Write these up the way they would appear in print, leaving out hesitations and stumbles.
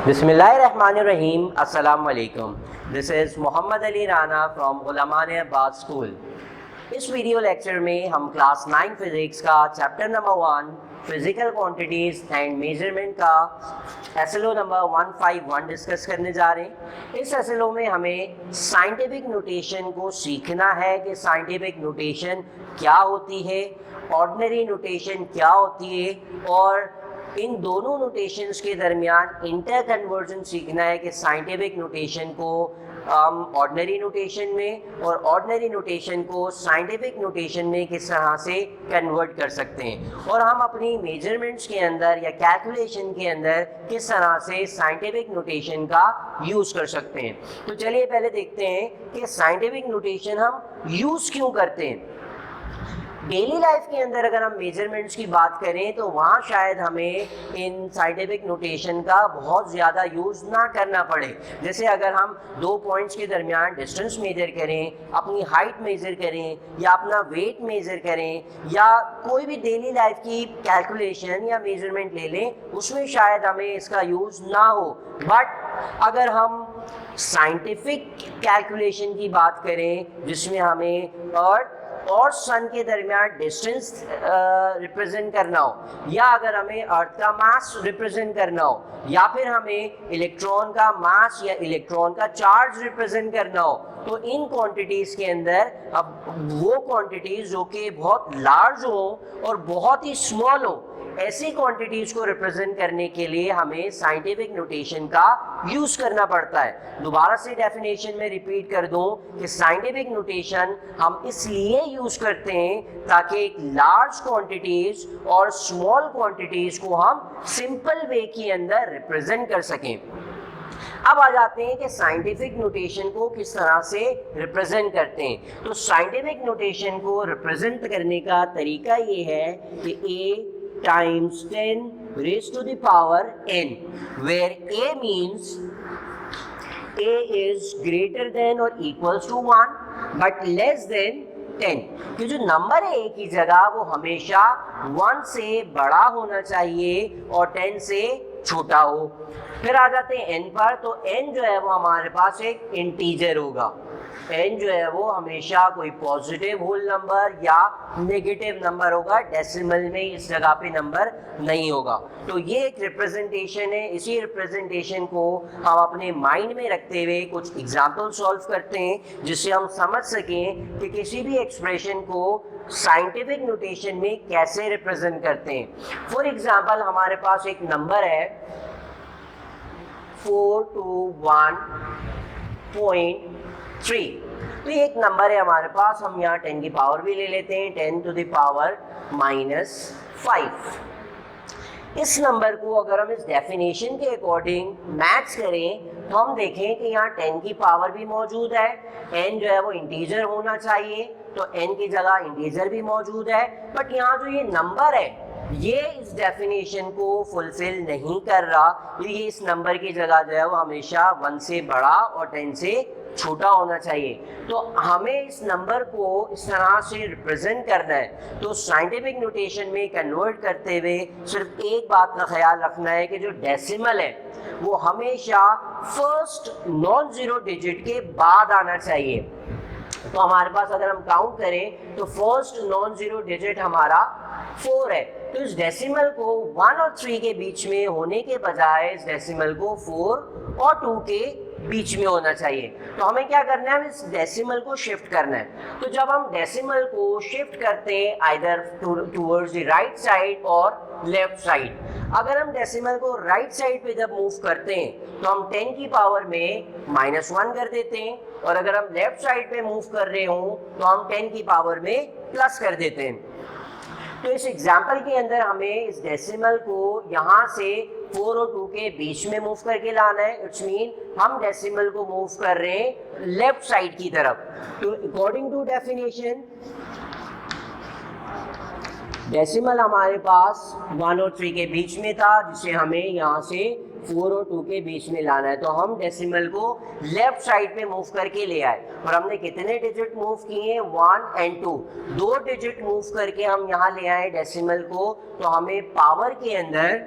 Bismillahirrahmanirrahim. Assalamu alaikum. This is Muhammad Ali Rana from Ulamaa Abbas School. इस video lecture में हम class 9 physics का chapter number 1 physical quantities and measurement का SLO number 151 discuss करने जा रहे हैं। इस एसएलओ में हमें साइंटिफिक नोटेशन को सीखना है कि साइंटिफिक नोटेशन क्या होती है, ऑर्डिनरी नोटेशन क्या होती है और इन दोनों नोटेशंस के दरमियान इंटर कन्वर्जन सीखना है कि साइंटिफिक नोटेशन को ऑर्डिनरी नोटेशन में और ऑर्डिनरी नोटेशन को साइंटिफिक नोटेशन में किस तरह से कन्वर्ट कर सकते हैं और हम अपनी मेजरमेंट्स के अंदर या कैलकुलेशन के अंदर किस तरह से साइंटिफिक नोटेशन का यूज़ कर सकते हैं। तो चलिए पहले देखते हैं कि साइंटिफिक नोटेशन हम यूज़ क्यों करते हैं। डेली लाइफ के अंदर अगर हम मेजरमेंट्स की बात करें तो वहाँ शायद हमें इन साइंटिफिक नोटेशन का बहुत ज़्यादा यूज़ ना करना पड़े। जैसे अगर हम दो पॉइंट्स के दरमियान डिस्टेंस मेजर करें, अपनी हाइट मेजर करें या अपना वेट मेजर करें या कोई भी डेली लाइफ की कैलकुलेशन या मेजरमेंट ले लें, उसमें शायद हमें इसका यूज़ ना हो। बट अगर हम साइंटिफिक कैलकुलेशन की बात करें जिसमें हमें अर्थ और सन के दरमियान डिस्टेंस रिप्रेजेंट करना हो या अगर हमें अर्थ का मास रिप्रेजेंट करना हो या फिर हमें इलेक्ट्रॉन का मास या इलेक्ट्रॉन का चार्ज रिप्रेजेंट करना हो, तो इन क्वांटिटीज़ के अंदर अब वो क्वांटिटीज़ जो कि बहुत लार्ज हो और बहुत ही स्मॉल हो, ऐसी क्वांटिटीज़ को रिप्रेजेंट करने के लिए हमें साइंटिफिक नोटेशन का यूज़ करना पड़ता है। दोबारा से डेफिनेशन में रिपीट कर दूं कि साइंटिफिक नोटेशन हम इसलिए यूज़ करते हैं ताकि एक लार्ज क्वांटिटीज़ और स्मॉल क्वांटिटीज़ को हम सिंपल वे के अंदर रिप्रेजेंट कर सकें। अब आ जाते हैं कि साइंटिफिक नोटेशन को किस तरह से रिप्रेजेंट करते हैं। तो साइंटिफिक नोटेशन को रिप्रेजेंट करने का तरीका ये है कि a times 10 raised to the power n, where a means a is greater than or equals to 1 but less than 10 कि जो नंबर है a की जगह वो हमेशा 1 से बड़ा होना चाहिए और 10 से छोटा हो। फिर आ जाते हैं n पर, तो n जो है वो हमारे पास एक इंटीजर होगा। n जो है वो हमेशा कोई पॉजिटिव होल नंबर या नेगेटिव नंबर होगा, डेसिमल में इस जगह पे नंबर नहीं होगा। तो ये एक रिप्रेजेंटेशन है। इसी रिप्रेजेंटेशन को हम अपने माइंड में रखते हुए कुछ एग्जाम्पल सॉल्व करते हैं जिससे हम समझ सकें कि किसी भी एक्सप्रेशन को साइंटिफिक नोटेशन में कैसे रिप्रेजेंट करते हैं। फॉर एग्जाम्पल हमारे पास एक नंबर है 421.3, तो ये एक नंबर है हमारे पास। हम यहाँ 10 की पावर भी ले लेते हैं, 10 to the power -5। इस नंबर को अगर हम इस डेफिनेशन के अकॉर्डिंग मैच करें तो हम देखें कि यहाँ 10 की पावर भी मौजूद है, n जो है वो इंटीजर होना चाहिए तो n की जगह इंटीजर भी मौजूद है। बट यहाँ जो ये नंबर है ये इस डेफिनेशन को फुलफिल नहीं कर रहा, ये इस नंबर की जगह जो है वो हमेशा 1 से बड़ा और 10 से छोटा होना चाहिए। तो हमें इस नंबर को इस तरह से रिप्रेजेंट करना है। तो साइंटिफिक नोटेशन में कन्वर्ट करते हुए सिर्फ एक बात का ख्याल रखना है कि जो डेसिमल है वो हमेशा फर्स्ट नॉन जीरो डिजिट के बाद आना चाहिए। तो हमारे पास अगर हम काउंट करें तो फर्स्ट नॉन जीरो डिजिट हमारा 4 है, तो इस डेसिमल को 1 और 3 के बीच में होने के बजाय इस डेसिमल को 4 और 2 के बीच में होना चाहिए। तो हमें क्या करना है, इस डेसिमल को शिफ्ट करना है। तो जब हम डेसिमल को शिफ्ट करते हैं either towards the right side और लेफ्ट साइड, अगर हम डेसिमल को राइट साइड पे जब मूव करते हैं तो हम 10 की पावर में -1 कर देते हैं और अगर हम लेफ्ट साइड पे मूव कर रहे हों तो हम 10 की पावर में प्लस कर देते हैं। तो इस एग्जाम्पल के अंदर हमें इस डेसिमल को यहाँ से 4 और 2 के बीच में मूव करके लाना है। इट्स मीन हम डेसिमल को मूव कर रहे हैं लेफ्ट साइड की तरफ। तो अकॉर्डिंग टू डेफिनेशन डेसिमल हमारे पास 1 और 3 के बीच में था जिसे हमें यहाँ से 4 और 2 के बीच में लाना है। तो हम डेसिमल को लेफ्ट साइड पे मूव करके ले आए और हमने कितने डिजिट मूव किए, 1 और 2, 2 डिजिट मूव करके हम यहाँ ले आए डेसिमल को। तो हमें पावर के अंदर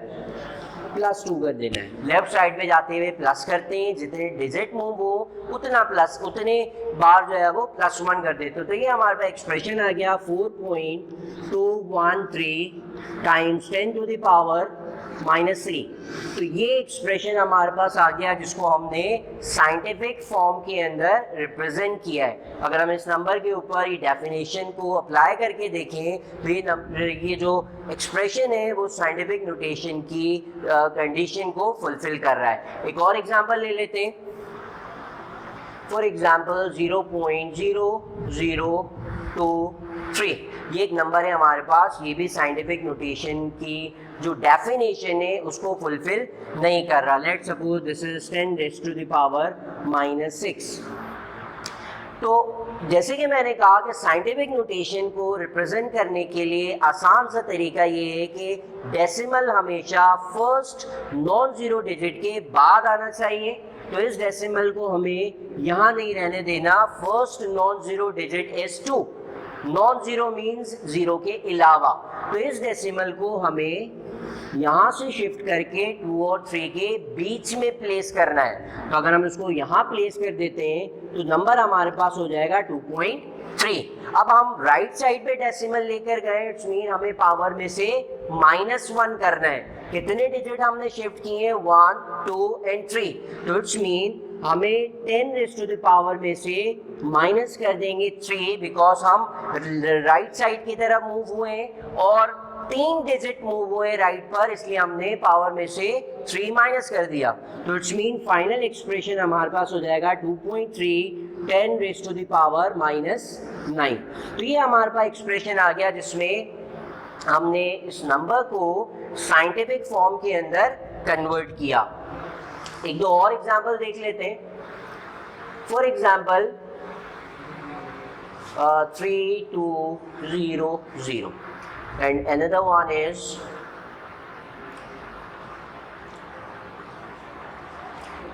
+2 कर देना है। लेफ्ट साइड पे जाते हुए प्लस करते हैं, जितने डिजिट मूव हो उतना प्लस, उतने बार जो है वो +1 कर देते हो। तो ये हमारे पास एक्सप्रेशन आ गया 4.213 टाइम्स 10 टू द पावर -3। तो ये एक्सप्रेशन हमारे पास आ गया जिसको हमने साइंटिफिक फॉर्म के अंदर रिप्रेजेंट किया है। अगर हम इस नंबर के ऊपर ये डेफिनेशन को अप्लाई करके देखें तो ये जो एक्सप्रेशन है वो साइंटिफिक नोटेशन की कंडीशन को फुलफिल कर रहा है। एक और एग्जांपल ले लेते हैं। फॉर एग्जांपल 0.0023 ये एक नंबर है हमारे पास, ये भी साइंटिफिक नोटेशन की जो डेफिनेशन है उसको फुलफिल नहीं कर रहा। Let's suppose this is 10 raised to the power -6। तो जैसे कि मैंने कहा कि साइंटिफिक नोटेशन को रिप्रेजेंट करने के लिए आसान सा तरीका ये है कि डेसिमल हमेशा फर्स्ट नॉन जीरो डिजिट के बाद आना चाहिए। तो इस डेसिमल को हमें यहाँ नहीं रहने देना। First non zero digit is 2, non zero means zero के अलावा। तो इस डेसिमल को हमें यहाँ से शिफ्ट करके 2 और 3 के बीच में प्लेस करना है। तो अगर हम इसको यहाँ प्लेस कर देते हैं तो नंबर हमारे पास हो जाएगा 2.3। अब हम राइट साइड पे डेसिमल लेकर गए, इट्स मीन हमें पावर में से -1 करना है। कितने डिजिट हमने शिफ्ट किए हैं? 1, 2 एंड 3। तो इट्स मीन हमें 10 raised to the power में से माइनस कर देंगे 3, बिकॉज हम राइट साइड की तरफ मूव हुए हैं और 3 डिजिट मूव हुए राइट पर, इसलिए हमने पावर में से 3 माइनस कर दिया। तो इट्स मीन फाइनल एक्सप्रेशन हमारे पास हो जाएगा 2.3 10 raised to the power -9। तो ये हमारे पास एक्सप्रेशन आ गया जिसमें हमने इस नंबर को साइंटिफिक फॉर्म के अंदर कन्वर्ट किया। एक दो और एग्जांपल देख लेते हैं। For example 3200 and another one is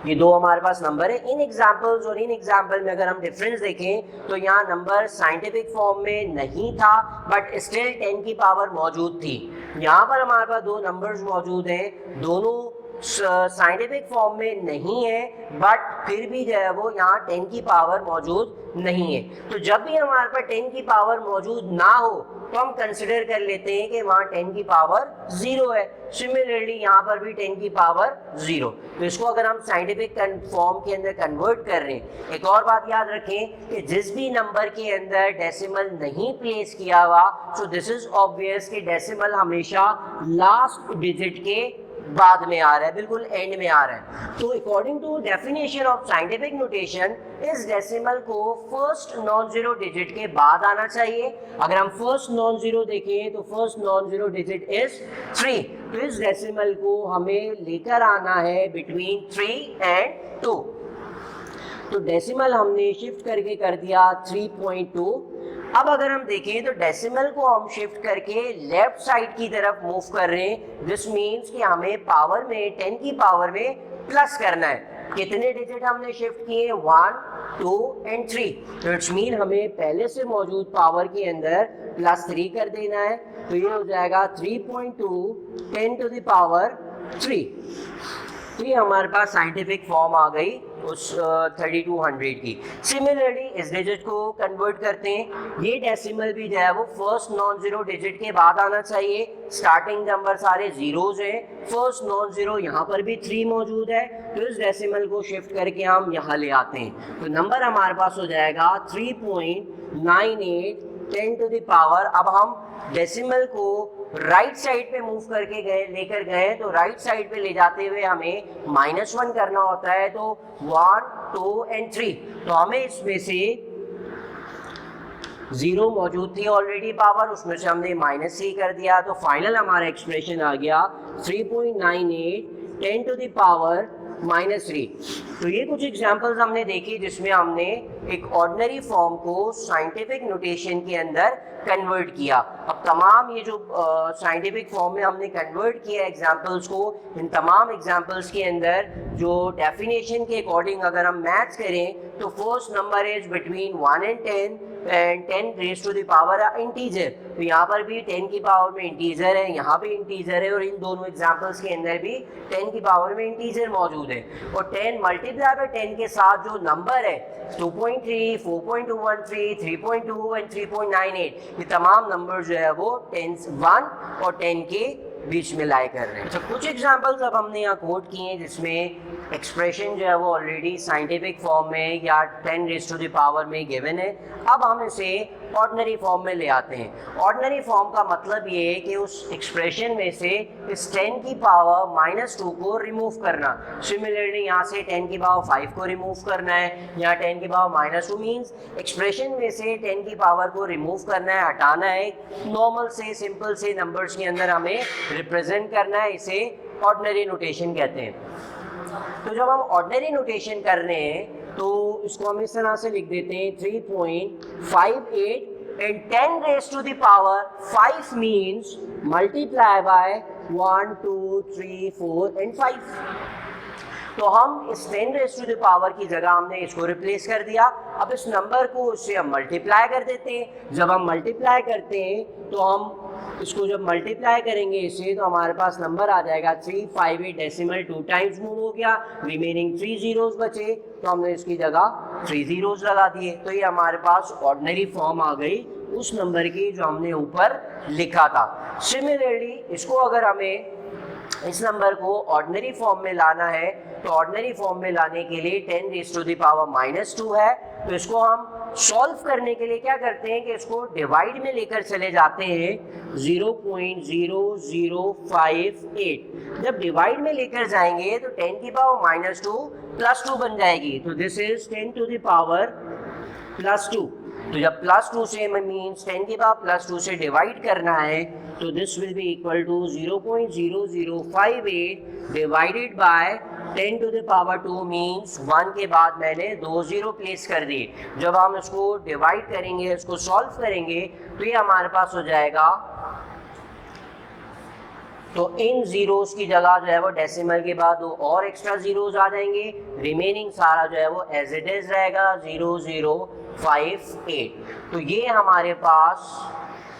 ये दो हमारे पास नंबर है। इन एग्जाम्पल्स और इन एग्जाम्पल में अगर हम डिफरेंस देखें तो यहाँ नंबर साइंटिफिक फॉर्म में नहीं था बट स्टिल 10 की पावर मौजूद थी। यहाँ पर हमारे पास दो नंबर्स मौजूद हैं, दोनों साइंटिफिक फॉर्म में नहीं है बट फिर भी जो है वो यहाँ 10 की पावर मौजूद नहीं है। तो जब भी हमारे पास 10 की पावर मौजूद ना हो तो हम कंसिडर कर लेते हैं कि वहाँ 10 की पावर 0 है। सिमिलरली यहाँ पर भी 10 की पावर 0। तो इसको अगर हम साइंटिफिक फॉर्म के अंदर कन्वर्ट कर रहे हैं, एक और बात याद रखें कि जिस भी नंबर के अंदर डेसिमल नहीं प्लेस किया हुआ, सो दिस इज ऑब्वियस कि डेसिमल हमेशा लास्ट डिजिट के बाद में आ रहा है, बिल्कुल एंड में आ रहा है। तो according to definition of scientific notation इस डेसिमल को फर्स्ट नॉन जीरो डिजिट के बाद आना चाहिए। अगर हम फर्स्ट नॉन जीरो देखें तो first non zero digit is 3। तो इस डेसिमल को हमें लेकर आना है बिटवीन 3 एंड 2। तो डेसिमल हमने शिफ्ट करके कर दिया 3.2। अब अगर हम देखें तो डेसिमल को हम शिफ्ट करके लेफ्ट साइड की तरफ मूव कर रहे हैं। दिस मीन्स कि हमें पावर में 10 की पावर में प्लस करना है। कितने डिजिट हमने शिफ्ट किए? 1, 2 एंड 3। तो इट्स मीन हमें पहले से मौजूद पावर के अंदर +3 कर देना है। तो ये हो जाएगा 3.2 10 टू द पावर 3। तो ये हमारे पास साइंटिफिक फॉर्म आ गई उस 3200 की। सिमिलरली इस डिजिट को कन्वर्ट करते हैं। ये डेसिमल भी जो है वो फर्स्ट नॉन जीरो डिजिट के बाद आना चाहिए। स्टार्टिंग नंबर सारे जीरोज हैं, फर्स्ट नॉन जीरो यहाँ पर भी 3 मौजूद है। तो इस डेसिमल को शिफ्ट करके हम यहाँ ले आते हैं। तो नंबर हमारे पास हो जाएगा 3.98 10 टू द पावर। अब हम डेसिमल को राइट साइड पे मूव करके लेकर गए, तो राइट साइड पे ले जाते हुए हमें -1 करना होता है। तो 1, 2 एंड 3। तो हमें इसमें से 0 मौजूद थी ऑलरेडी पावर, उसमें से हमने -3 कर दिया। तो फाइनल हमारा एक्सप्रेशन आ गया 3.98 10 टू द पावर -3। तो ये कुछ एग्जांपल्स हमने देखी जिसमें हमने एक ऑर्डिनरी फॉर्म को साइंटिफिक नोटेशन के अंदर कन्वर्ट किया। अब तमाम ये जो साइंटिफिक फॉर्म में हमने कन्वर्ट किया एग्जांपल्स को, इन तमाम एग्जांपल्स के अंदर जो डेफिनेशन के अकॉर्डिंग अगर हम मैच करें तो first number is between 1 and 10 and 10 raise to the power integer. तो यहाँ पर भी 10 की पावर में इंटीजर है, यहाँ पे इंटीजर है, और इन दोनों एग्जांपल्स के अंदर भी 10 की पावर में इंटीजर मौजूद है। और 10 मल्टीप्लाई बाय 10 के साथ जो नंबर है 2.3, 4.213, 3.2 एंड 3.98, ये तमाम नंबर जो है वो 10 1 और 10 के बीच में लाई कर रहे हैं। अच्छा, कुछ एग्जांपल्स अब हमने यहाँ कोट किए हैं जिसमें एक्सप्रेशन जो है वो ऑलरेडी साइंटिफिक फॉर्म में या 10 रेज़ टू द पावर में गिवन है। अब हम इसे ऑर्डिनरी फॉर्म में ले आते हैं। ऑर्डिनरी फॉर्म का मतलब ये है कि उस एक्सप्रेशन में से इस 10 की पावर -2 को रिमूव करना। सिमिलरली यहाँ से 10 की पावर 5 को रिमूव करना है, यहाँ 10 की पावर -2 मीन्स एक्सप्रेशन में से 10 की पावर को रिमूव करना है, हटाना है। नॉर्मल से सिंपल से नंबर्स के अंदर हमें रिप्रेजेंट करना है, इसे ऑर्डिनरी नोटेशन कहते हैं। तो जब हम ऑर्डिनरी नोटेशन कर रहे हैं तो इसको हम इस तरह से लिख देते हैं 3.58 and 10 raise to the power 5 means multiply by 1 2 3 4 and 5। तो हम इस 10 रेज़ टू द पावर की जगह हमने इसको रिप्लेस कर दिया। अब इस नंबर को उससे हम मल्टीप्लाई कर देते हैं। जब हम मल्टीप्लाई करते हैं तो हम इसको जब मल्टीप्लाई करेंगे इससे तो हमारे पास नंबर आ जाएगा 358 डेसिमल 2 टाइम्स मूव हो गया, रिमेनिंग 3 जीरोस बचे, तो हमने इसकी जगह 3 जीरोस लगा दिए। तो ये हमारे पास ऑर्डिनरी फॉर्म आ गई उस नंबर की जो हमने ऊपर लिखा था। सिमिलरली इसको अगर हमें इस नंबर को ऑर्डिनरी फॉर्म में लाना है तो ऑर्डिनरी फॉर्म में लाने के लिए 10 रेज़ टू द पावर -2 है, तो इसको हम सॉल्व करने के लिए क्या करते हैं कि इसको डिवाइड में लेकर चले जाते हैं 0.0058। जब डिवाइड में लेकर जाएंगे तो 10 की पावर -2 +2 बन जाएगी, तो this is 10 to the power +2। तो जब +2 से मीन्स 10 की पावर +2 से डिवाइड करना है तो this will be equal to 0.0058 divided by 10 to the power 2 means 1 के बाद मैंने 2 जीरो प्लेस कर दिए। जब हम इसको डिवाइड करेंगे, इसको सॉल्व करेंगे तो ये हमारे पास हो जाएगा, तो इन जीरोस की जगह जो है वो डेसिमल के बाद 2 और एक्स्ट्रा जीरोस आ जाएंगे, रिमेनिंग सारा जो है वो एज इट इज रहेगा 0058। तो ये हमारे पास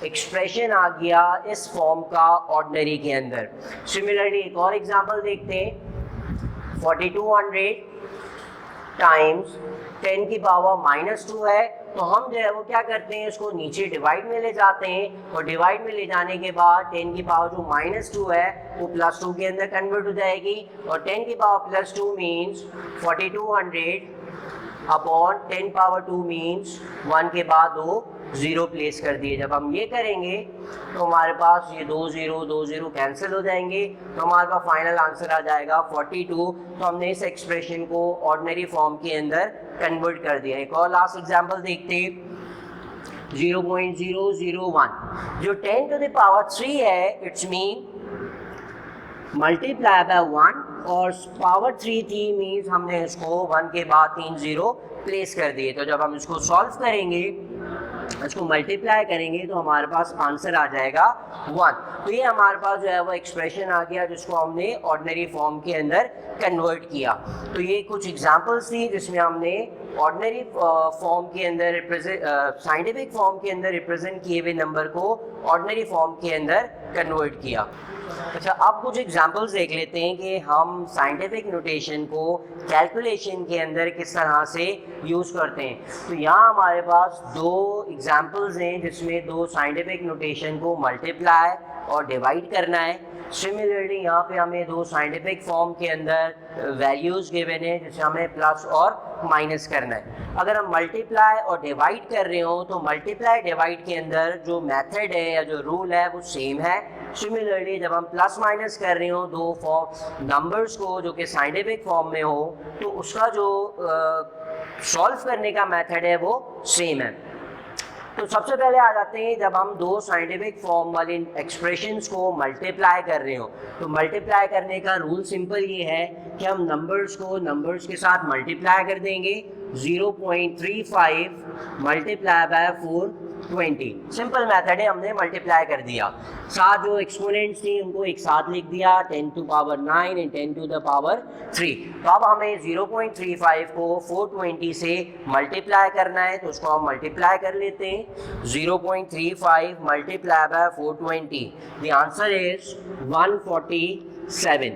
एक्सप्रेशन आ गया इस फॉर्म का ऑर्डिनरी के अंदर। सिमिलरली एक और एग्जांपल देखते हैं, 4200 टाइम्स 10 की पावर -2 है, तो हम जो है वो क्या करते हैं इसको नीचे डिवाइड में ले जाते हैं, और डिवाइड में ले जाने के बाद 10 की पावर जो -2 है वो +2 के अंदर कन्वर्ट हो जाएगी, और 10 की power +2 means 4200 upon 10 power 2 means 1 के बाद 2 जीरो प्लेस कर दिए। जब हम ये करेंगे तो हमारे पास ये 2 जीरो कैंसिल हो जाएंगे, तो हमारे पास फाइनल आंसर आ जाएगा 42। तो हमने इस एक्सप्रेशन को ऑर्डिनरी फॉर्म के अंदर कन्वर्ट कर दिया। एक और लास्ट एग्जांपल देखते हैं, 0.001 जो 10 टू द पावर 3 है, इट्स मीन मल्टीप्लाई बाय 1 और पावर 3 थी मीन्स हमने इसको 1 के बाद 3 जीरो प्लेस कर दिए। तो जब हम इसको सॉल्व करेंगे, इसको मल्टीप्लाई करेंगे तो हमारे पास आंसर आ जाएगा 1। तो ये हमारे पास जो है वो एक्सप्रेशन आ गया जिसको हमने ऑर्डिनरी फॉर्म के अंदर कन्वर्ट किया। तो ये कुछ एग्जांपल्स थी जिसमें हमने ऑर्डिनरी फॉर्म के अंदर साइंटिफिक फॉर्म के अंदर रिप्रेजेंट किए हुए नंबर को ऑर्डिनरी फॉर्म के अंदर कन्वर्ट किया। अच्छा, अब कुछ एग्जांपल्स देख लेते हैं कि हम साइंटिफिक नोटेशन को कैलकुलेशन के अंदर किस तरह से यूज़ करते हैं। तो यहाँ हमारे पास 2 एग्जांपल्स हैं जिसमें 2 साइंटिफिक नोटेशन को मल्टीप्लाई और डिवाइड करना है। सिमिलरली यहाँ पे हमें 2 साइंटिफिक फॉर्म के अंदर वैल्यूज़ गिवन है जिसे हमें प्लस और माइनस करना है। अगर हम मल्टीप्लाई और डिवाइड कर रहे हो तो मल्टीप्लाई डिवाइड के अंदर जो मेथड है या जो रूल है वो सेम है। सिमिलरली जब हम प्लस माइनस कर रहे हो 2 फॉर्म नंबर्स को जो कि साइंटिफिक फॉर्म में हो तो उसका जो सॉल्व करने का मेथड है वो सेम है। तो सबसे पहले आ जाते हैं, जब हम 2 साइंटिफिक फॉर्म वाले एक्सप्रेशंस को मल्टीप्लाई कर रहे हो तो मल्टीप्लाई करने का रूल सिंपल ये है कि हम नंबर्स को नंबर्स के साथ मल्टीप्लाई कर देंगे। 0.35 मल्टीप्लाई बाय 4 20। सिंपल मेथड है, हमने मल्टीप्लाई कर दिया। साथ जो एक्सपोनेंट्स थी उनको एक साथ लिख दिया, 10 to power 9 and 10 to the power 3। तो अब हमें 0.35 को 420 से मल्टीप्लाई करना है, तो उसको हम मल्टीप्लाई कर लेते हैं। 0.35 multiply by 420, the answer is 147।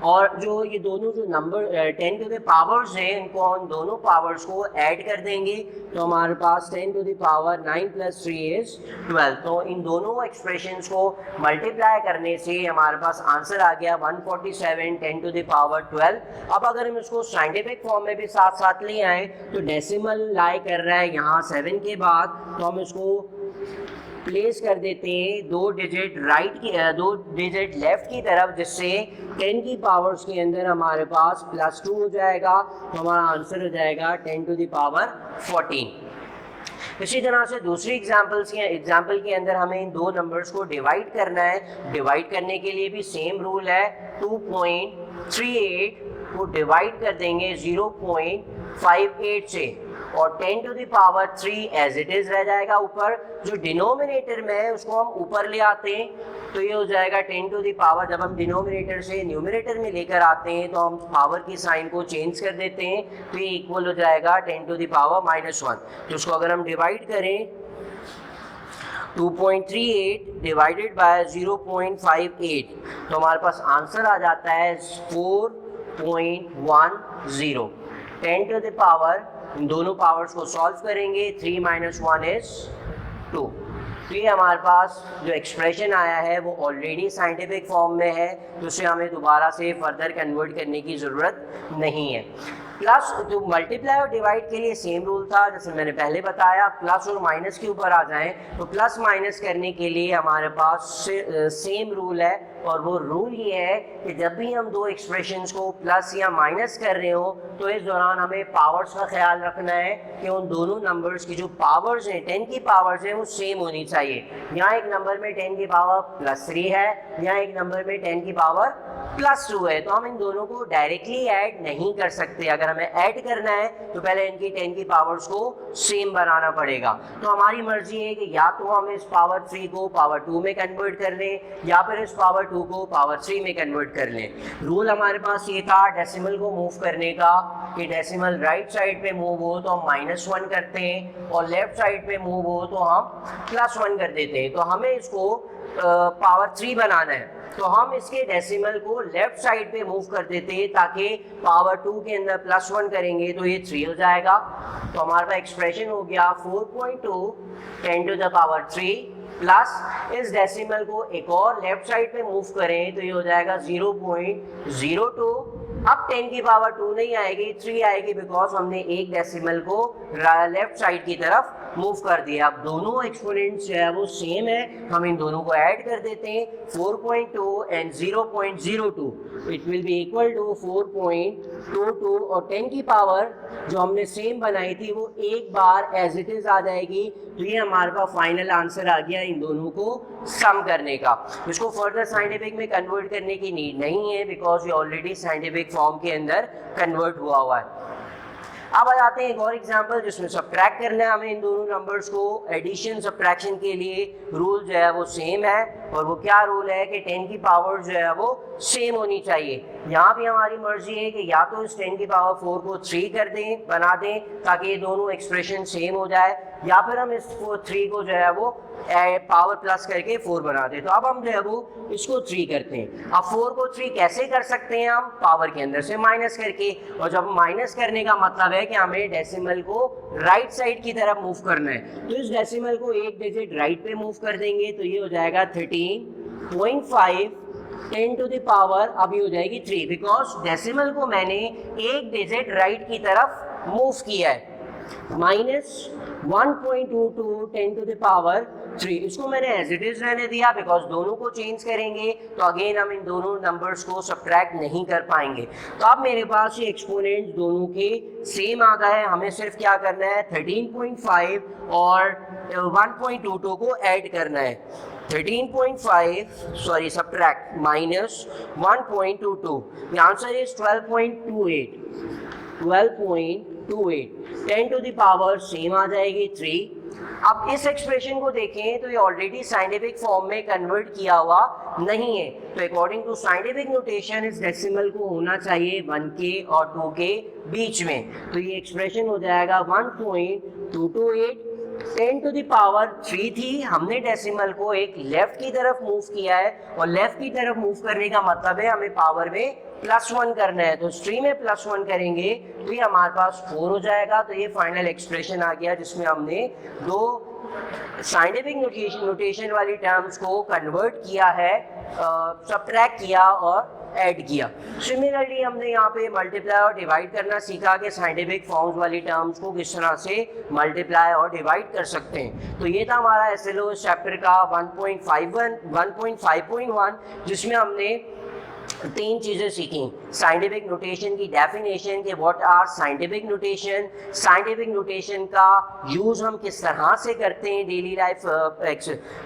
और जो ये दोनों जो नंबर 10 टू द पावर्स हैं, इनको हम दोनों पावर्स को ऐड कर देंगे, तो हमारे पास 10 टू द पावर 9 + 3 इज 12। तो इन दोनों एक्सप्रेशंस को मल्टीप्लाई करने से हमारे पास आंसर आ गया 147 10 टू द पावर 12। अब अगर हम इसको साइंटिफिक फॉर्म में भी साथ साथ ले आए, तो डेसिमल लाई कर रहा है यहाँ 7 के बाद, तो हम इसको प्लेस कर देते हैं 2 डिजिट राइट की 2 डिजिट लेफ्ट की तरफ, जिससे 10 की पावर्स के अंदर हमारे पास +2 हो जाएगा, तो हमारा आंसर हो जाएगा 10 टू द पावर 14। इसी तरह से दूसरी एग्जाम्पल के अंदर हमें इन दो नंबर्स को डिवाइड करना है। डिवाइड करने के लिए भी सेम रूल है, 2.38 को डिवाइड कर देंगे 0.58 से, और 10 to the power 3 as it is रह जाएगा ऊपर। जो डिनोमिनेटर में है उसको हम ऊपर ले आते हैं, तो ये हो जाएगा 10 टू द पावर। जब हम डिनोमिनेटर से न्यूमरेटर में लेकर आते हैं, तो हम पावर की साइन को चेंज कर देते हैं, तो ये इक्वल हो जाएगा 10 टू द पावर -1। तो उसको अगर हम डिवाइड करें, 2.38 डिवाइडेड बाय 0.58, तो हमारे पास आंसर आ जाता है 4.10। 10 टू द पावर, इन दोनों पावर्स को सॉल्व करेंगे, 3 - 1 इज 2। तो ये हमारे पास जो एक्सप्रेशन आया है वो ऑलरेडी साइंटिफिक फॉर्म में है, तो उसे हमें दोबारा से फर्दर कन्वर्ट करने की ज़रूरत नहीं है। प्लस जो मल्टीप्लाई और डिवाइड के लिए सेम रूल था, जैसे मैंने पहले बताया। प्लस और माइनस के ऊपर आ जाएं, तो प्लस माइनस करने के लिए हमारे पास सेम रूल है, और वो रूल ये है कि जब भी हम दो एक्सप्रेशंस को प्लस या माइनस कर रहे हो, तो इस दौरान हमें पावर्स का ख्याल रखना है कि उन दोनों नंबर्स की जो पावर्स हैं, 10 की पावर्स हैं, वो सेम होनी चाहिए। यहाँ एक नंबर में 10 की पावर +3 है, यहाँ एक नंबर में 10 की पावर +2 है, तो हम इन दोनों को डायरेक्टली ऐड नहीं कर सकते। अगर हमें ऐड करना है तो पहले इनकी 10 की पावर्स को सेम बनाना पड़ेगा। तो हमारी मर्जी है कि या तो हम इस पावर 3 को पावर 2 में कन्वर्ट कर लें, या फिर इस पावर 2 को पावर 3 में कन्वर्ट कर लें। रूल हमारे पास ये था डेसिमल को मूव करने का, कि डेसिमल राइट साइड पे मूव हो तो हम -1 करते हैं, और लेफ्ट साइड पे मूव हो तो हम +1 कर देते हैं। तो हमें इसको पावर 3 बनाना है, तो हम इसके डेसिमल को लेफ्ट साइड पे मूव कर देते हैं, ताकि पावर 2 के अंदर +1 करेंगे तो ये 3 हो जाएगा। तो हमारे पास एक्सप्रेशन हो गया 4.2 10 टू द पावर 3, प्लस इस डेसिमल को एक और लेफ्ट साइड पे मूव करें, तो ये हो जाएगा 0.02। अब 10 की पावर 2 नहीं आएगी, 3 आएगी, बिकॉज हमने एक डेसिमल को लेफ्ट साइड की तरफ मूव कर दिया। अब दोनों एक्सपोनेंट्स जो है वो सेम है, हम इन दोनों को ऐड कर देते हैं, 4.2 and 0.02, it will be equal to 4.22, और 10 की पावर जो हमने सेम बनाई थी वो एक बार एज इट इज आ जाएगी। तो ये हमारे पास फाइनल आंसर आ गया इन दोनों को सम करने का। इसको फर्दर साइंटिफिक में कन्वर्ट करने की नीड नहीं है, बिकॉज ये ऑलरेडी साइंटिफिक फॉर्म के अंदर कन्वर्ट हुआ है। अब आ जाते हैं एक और एग्जांपल जिसमें सब्ट्रैक्ट करना है हमें इन दोनों नंबर्स को। एडिशन सब्ट्रैक्शन के लिए रूल जो है वो सेम है, और वो क्या रूल है कि 10 की पावर जो है वो सेम होनी चाहिए। यहाँ भी हमारी मर्जी है कि या तो इस 10 की पावर 4 को 3 कर दें, बना दें, ताकि ये दोनों एक्सप्रेशन सेम हो जाए, या फिर हम इस 3 को जो है वो पावर प्लस करके 4 बना दें। तो अब हम जो है वो इसको 3 करते हैं। अब 4 को 3 कैसे कर सकते हैं हम? पावर के अंदर से माइनस करके। और जब माइनस करने का मतलब है कि हमें डेसिमल को राइट साइड की तरफ मूव करना है, तो इस डेसिमल को एक डिजिट राइट पे मूव कर देंगे, तो ये हो जाएगा 13.5 10 टू द पावर, अभी हो जाएगी 3, बिकॉज डेसिमल को मैंने एक डिजिट राइट की तरफ मूव किया है। -1.22 10 टू द पावर 3, इसको मैंने एज इट इज रहने दिया, बिकॉज दोनों को चेंज करेंगे तो अगेन हम इन दोनों नंबर्स को सब्ट्रैक्ट नहीं कर पाएंगे। तो अब मेरे पास ये एक्सपोनेंट दोनों के सेम आ गए। हमें सिर्फ क्या करना है, 13.5 और 1.22 को ऐड करना है। 13.5 sorry subtract -1.22, the answer is 12.28 10 to the power same आ जाएगी 3, अब इस एक्सप्रेशन को देखें तो ये ऑलरेडी साइंटिफिक फॉर्म में कन्वर्ट किया हुआ नहीं है, तो अकॉर्डिंग टू साइंटिफिक नोटेशन इस डेसिमल को होना चाहिए 1 के और 2 के बीच में, तो ये एक्सप्रेशन हो जाएगा 1.228 10 to the power 3 थी, हमने डेसिमल को एक लेफ्ट की तरफ मूव किया है और लेफ्ट की तरफ मूव करने का मतलब है हमें पावर में +1 करना है, तो 3 में +1 करेंगे तो ये हमारे पास 4 हो जाएगा। तो ये फाइनल एक्सप्रेशन आ गया जिसमें हमने दो साइंटिफिक नोटेशन वाली टर्म्स को कन्वर्ट किया है, सबट्रैक्ट किया और ऐड किया। सिमिलरली हमने यहाँ पे मल्टीप्लाई और डिवाइड करना सीखा कि साइंटिफिक फॉर्म्स वाली टर्म्स को किस तरह से मल्टीप्लाई और डिवाइड कर सकते हैं। तो ये था हमारा एसएलओ चैप्टर का 1.5.1 जिसमें हमने 3 चीज़ें सीखी। साइंटिफिक नोटेशन की डेफिनेशन के what are scientific notation, scientific notation का यूज़ हम किस तरह से करते हैं डेली लाइफ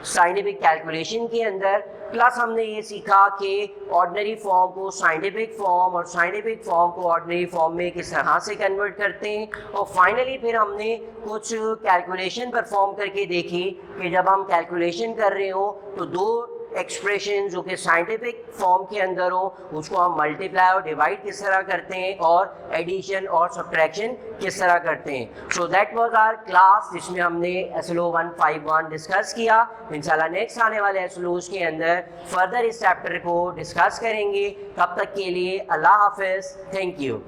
साइंटिफिक कैलकुलेशन के अंदर, प्लस हमने ये सीखा कि ऑर्डिनरी फॉर्म को साइंटिफिक फॉर्म और साइंटिफिक फॉर्म को ऑर्डिनरी फॉर्म में किस तरह से कन्वर्ट करते हैं, और फाइनली फिर हमने कुछ कैलकुलेशन परफॉर्म करके देखी कि जब हम कैलकुलेशन कर रहे हो तो 2 एक्सप्रेशन जो कि साइंटिफिक फॉर्म के अंदर हो उसको हम मल्टीप्लाई और डिवाइड किस तरह करते हैं और एडिशन और सब्ट्रैक्शन किस तरह करते हैं। So that was our class जिसमें हमने एसएलओ 151 डिस्कस किया। इंशाल्लाह नेक्स्ट आने वाले एसएलओस के अंदर फर्दर इस चैप्टर को डिस्कस करेंगे। तब तक के लिए अल्लाह हाफिज़, थैंक यू।